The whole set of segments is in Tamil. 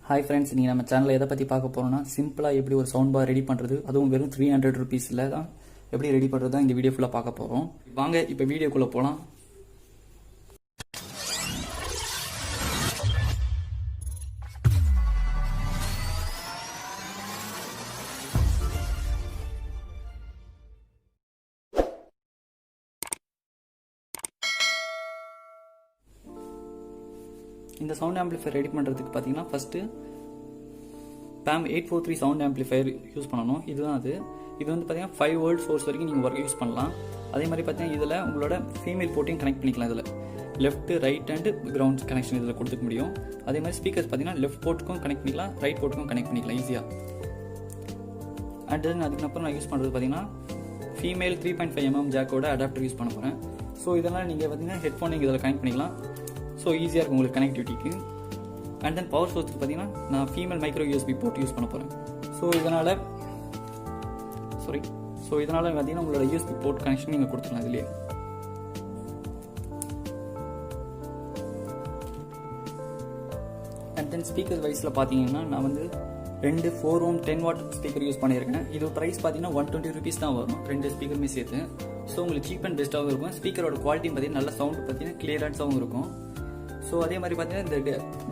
ஹாய் ஃப்ரெண்ட்ஸ், நீங்கள் நம்ம சேனலில் எதை பற்றி பார்க்க போகிறோம்னா சிம்பிளாக எப்படி ஒரு சவுண்ட் பார் ரெடி பண்ணுறது, அதுவும் வெறும் 300 rupeesல தான் எப்படி ரெடி பண்ணுறது தான் இந்த வீடியோ ஃபுல்லாக பார்க்க போகிறோம். வாங்க இப்போ வீடியோக்குள்ளே போகலாம். இந்த சவுண்ட் ஆம்பிளிஃபையர் ரெடி பண்ணுறதுக்கு பார்த்தீங்கன்னா first PAM 843 sound amplifier use பண்ணணும். இதுதான் அது. இது வந்து பார்த்தீங்கன்னா 5 volt சோர்ஸ் வரைக்கும் நீங்கள் யூஸ் பண்ணலாம். அதே மாதிரி பார்த்தீங்கன்னா இதில் உங்களோட ஃபீமேல் போர்ட்டையும் கனெக்ட் பண்ணிக்கலாம். இதில் left right and ground connection இதில் கொடுத்துக்க முடியும். அதே மாதிரி ஸ்பீக்கர்ஸ் பார்த்தீங்கன்னா லெஃப்ட் போர்ட்டுக்கும் கனெக்ட் பண்ணிக்கலாம், ரைட் போர்ட்டுக்கும் கனெக்ட் பண்ணிக்கலாம் ஈஸியாக. அண்ட் தென் அதுக்கப்புறம் நான் யூஸ் பண்ணுறது பார்த்தீங்கன்னா ஃபீமேல் 3.5 mm ஜாக்கோட அடாப்டர் யூஸ் பண்ண போகிறேன். ஸோ இதெல்லாம் நீங்கள் பார்த்தீங்கன்னா ஹெட்ஃபோன் நீங்கள் இதில் கனெக்ட் பண்ணிக்கலாம். ஸோ ஈஸியாக இருக்கும் உங்களுக்கு கனெக்டிவிட்டிக்கு. அண்ட் தென் பவர் சோர்ஸுக்கு பார்த்தீங்கன்னா நான் female micro USB board use பண்ண போகிறேன். ஸோ இதனால் பார்த்தீங்கன்னா உங்களோட யூஎஸ்பி போர்ட் கனெக்ஷன் நீங்கள் கொடுத்துக்கலாம் இதுலேயே. அண்ட் தென் ஸ்பீக்கர் வைஸில் பார்த்தீங்கன்னா நான் வந்து 2 4 ohm 10 watt ஸ்பீக்கர் யூஸ் பண்ணியிருக்கேன். இது ப்ரைஸ் பார்த்தீங்கன்னா 120 rupees தான் வரும், 2 ஸ்பீக்கருமே சேர்த்து. ஸோ உங்களுக்கு சீப் அண்ட் பெஸ்ட்டாகவும் இருக்கும். ஸ்பீக்கரோட குவாலிட்டி பார்த்தீங்கன்னா நல்ல சவுண்ட் பார்த்தீங்கன்னா கிளியரன்ஸாகவும் இருக்கும். ஸோ அதே மாதிரி பார்த்தீங்கன்னா இந்த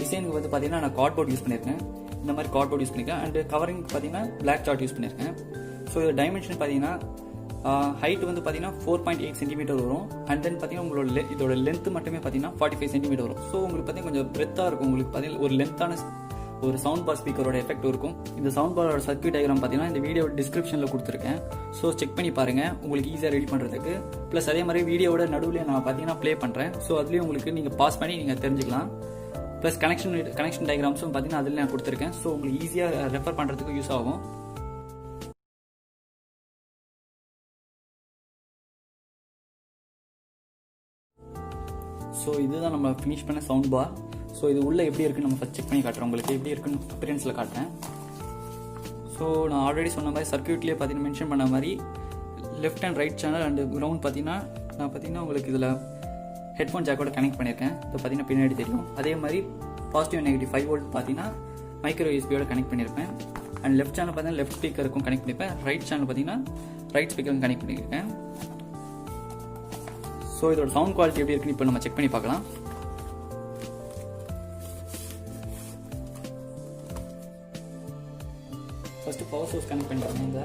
டிசைனுக்கு வந்து பார்த்தீங்கன்னா நான் கார்ட்போர்ட் யூஸ் பண்ணியிருக்கேன். இந்த மாதிரி கார்ட்போர்ட் யூஸ் பண்ணியிருக்கேன். அண்ட் கவரிங் பார்த்தீங்கன்னா பிளாக் சார்ட் யூஸ் பண்ணியிருக்கேன். ஸோ இது டைமென்ஷன் பார்த்தீங்கன்னா ஹைட் வந்து பார்த்தீங்கன்னா 4.8 cm வரும். அண்ட் தென் பார்த்தீங்கன்னா உங்களோட இதோட லென்த் மட்டுமே பார்த்தீங்கன்னா 45 cm வரும். ஸோ உங்களுக்கு பார்த்தீங்கன்னா கொஞ்சம் பிரெத்தாக இருக்கும். உங்களுக்கு பார்த்தீங்கன்னா ஒரு லென்த்தான ஒரு சவுண்ட் பார் ஸ்பீக்கரோட எஃபெக்ட் இருக்கும். இந்த சவுண்ட் பாரோட சர்க்யூட் டயக்ராம் பார்த்தீங்கன்னா இந்த வீடியோ டிஸ்கிரிப்ஷனில் கொடுத்துருக்கேன். ஸோ செக் பண்ணி பாருங்கள், உங்களுக்கு ஈஸியாக ரெடி பண்ணுறதுக்கு. ப்ளஸ் அதே மாதிரி வீடியோட நடுவில் நான் பார்த்தீங்கன்னா ப்ளே பண்ணுறேன். ஸோ அதுலேயும் உங்களுக்கு நீங்கள் பாஸ் பண்ணி நீங்கள் தெரிஞ்சுக்கலாம். ப்ளஸ் கனெக்ஷன் டயக்ராம்ஸும் பார்த்தீங்கன்னா அதில் நான் கொடுத்துருக்கேன். ஸோ உங்களுக்கு ஈஸியாக ரெஃபர் பண்ணுறதுக்கு யூஸ் ஆகும். ஸோ இதுதான் நம்ம ஃபினிஷ் பண்ண சவுண்ட் பார். ஸோ இது உள்ளே எப்படி இருக்குன்னு நம்ம ஃபஸ்ட் செக் பண்ணி காட்டுறோம். உங்களுக்கு எப்படி இருக்குன்னு எக்ஸ்பீரியன்ஸில் காட்டுறேன். ஸோ நான் ஆல்ரெடி சொன்ன மாதிரி சர்க்யூட்லேயே பார்த்தீங்கன்னா மென்ஷன் பண்ண மாதிரி left and right channel and ground பார்த்தீங்கன்னா உங்களுக்கு இதில் ஹெட்ஃபோன் ஜாக்கோட கனெக்ட் பண்ணியிருக்கேன். இப்போ பார்த்தீங்கன்னா பின்னாடி தெரியும். அதே மாதிரி பாசிட்டிவ் நெகட்டிவ் 5 volt பார்த்தீங்கன்னா மைக்ரோ யூஎஸ்பியோட கனெக்ட் பண்ணியிருப்பேன். அண்ட் லெஃப்ட் சேனல் பார்த்தீங்கன்னா லெஃப்ட் ஸ்பீக்கருக்கும் கனெக்ட் பண்ணியிருப்பேன். ரைட் சேனல் பார்த்தீங்கன்னா ரைட் ஸ்பீக்கருக்கும் கனெக்ட் பண்ணியிருக்கேன். ஸோ இதோட சவுண்ட் குவாலிட்டி எப்படி இருக்குன்னு இப்போ நம்ம செக் பண்ணி பார்க்கலாம். ஃபஸ்ட்டு பவர் சோர்ஸ் கனெக்ட் பண்ணிக்கோங்க. இந்த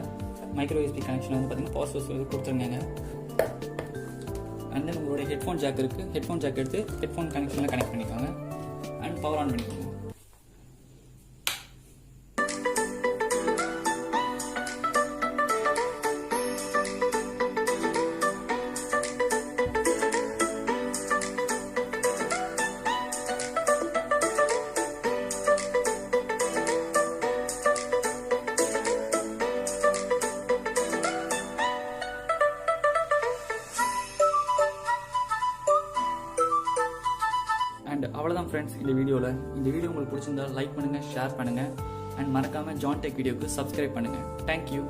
மைக்ரோ யூஎஸ்பி கனெக்ஷன் வந்து பார்த்தீங்கன்னா பவர் சோர்ஸ் கொடுத்துருங்க. அண்ட் தென் உங்களோட ஹெட்ஃபோன் ஜாக் இருக்குது, ஹெட்ஃபோன் ஜாக் எடுத்து ஹெட்ஃபோன் கனெக்ஷனில் கனெக்ட் பண்ணிக்கோங்க. அண்ட் பவர் ஆன் பண்ணிக்கோங்க. அண்ட் அவ்வளோதான் ஃப்ரெண்ட்ஸ் இந்த வீடியோவில். இந்த வீடியோ உங்களுக்கு பிடிச்சிருந்தா லைக் பண்ணுங்கள், ஷேர் பண்ணுங்கள். அண்ட் மறக்காமல் ஜான் டெக் வீடியோக்கு சப்ஸ்கிரைப் பண்ணுங்கள். தேங்க்யூ.